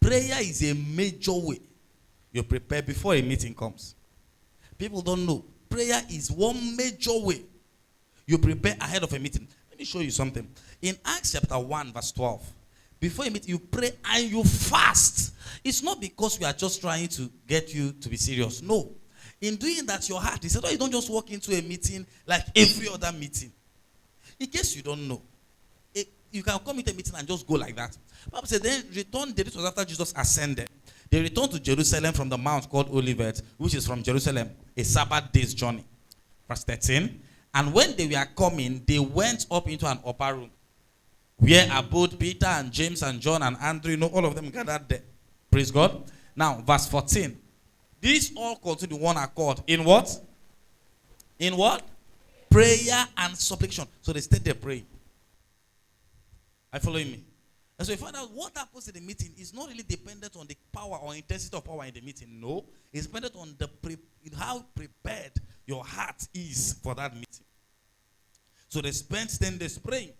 Prayer is a major way you prepare before a meeting comes. People don't know. Prayer is one major way you prepare ahead of a meeting. Let me show you something. In Acts chapter 1 verse 12, before a meeting, you pray and you fast. It's not because we are just trying to get you to be serious. No. In doing that, your heart is set. You don't just walk into a meeting like every other meeting. In case you don't know, you can come into a meeting and just go like that. Bible said, then return. This was after Jesus ascended. They returned to Jerusalem from the mount called Olivet, which is from Jerusalem, a Sabbath day's journey. Verse 13. And when they were coming, they went up into an upper room, where abode Peter and James and John and Andrew. All of them gathered there. Praise God. Now, verse 14. These all continue one accord. In what? In what? Prayer and supplication. So they stayed there praying. Are you following me? And so you find out what happens in the meeting is not really dependent on the power or intensity of power in the meeting. No. It's dependent on how prepared your heart is for that meeting. So they spent 10 days praying.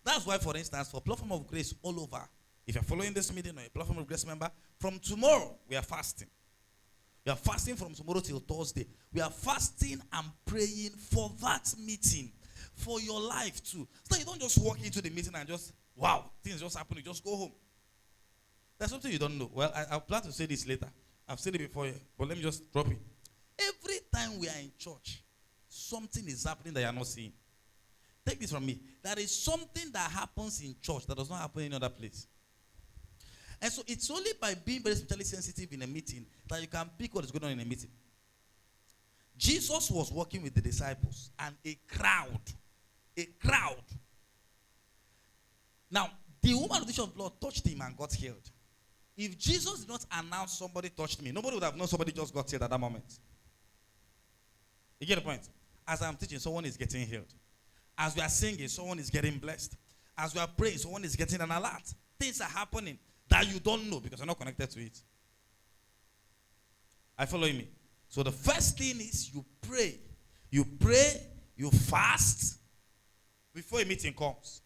That's why, for instance, for Platform of Grace all over, if you're following this meeting or a Platform of Grace member, from tomorrow, we are fasting. We are fasting from tomorrow till Thursday. We are fasting and praying for that meeting, for your life too. So you don't just walk into the meeting and just, wow, things just happen, you just go home. There's something you don't know. Well, I plan to say this later. I've said it before, but let me just drop it. Every time we are in church, something is happening that you are not seeing. Take this from me. There is something that happens in church that does not happen in other place. And so it's only by being very spiritually sensitive in a meeting that you can pick what is going on in a meeting. Jesus was working with the disciples and a crowd. Now, the woman with the issue of blood touched him and got healed. If Jesus did not announce somebody touched me, nobody would have known somebody just got healed at that moment. You get the point? As I'm teaching, someone is getting healed. As we are singing, someone is getting blessed. As we are praying, someone is getting an alert. Things are happening that you don't know because you're not connected to it. Are you following me? So the first thing is you pray. You pray, you fast before a meeting comes.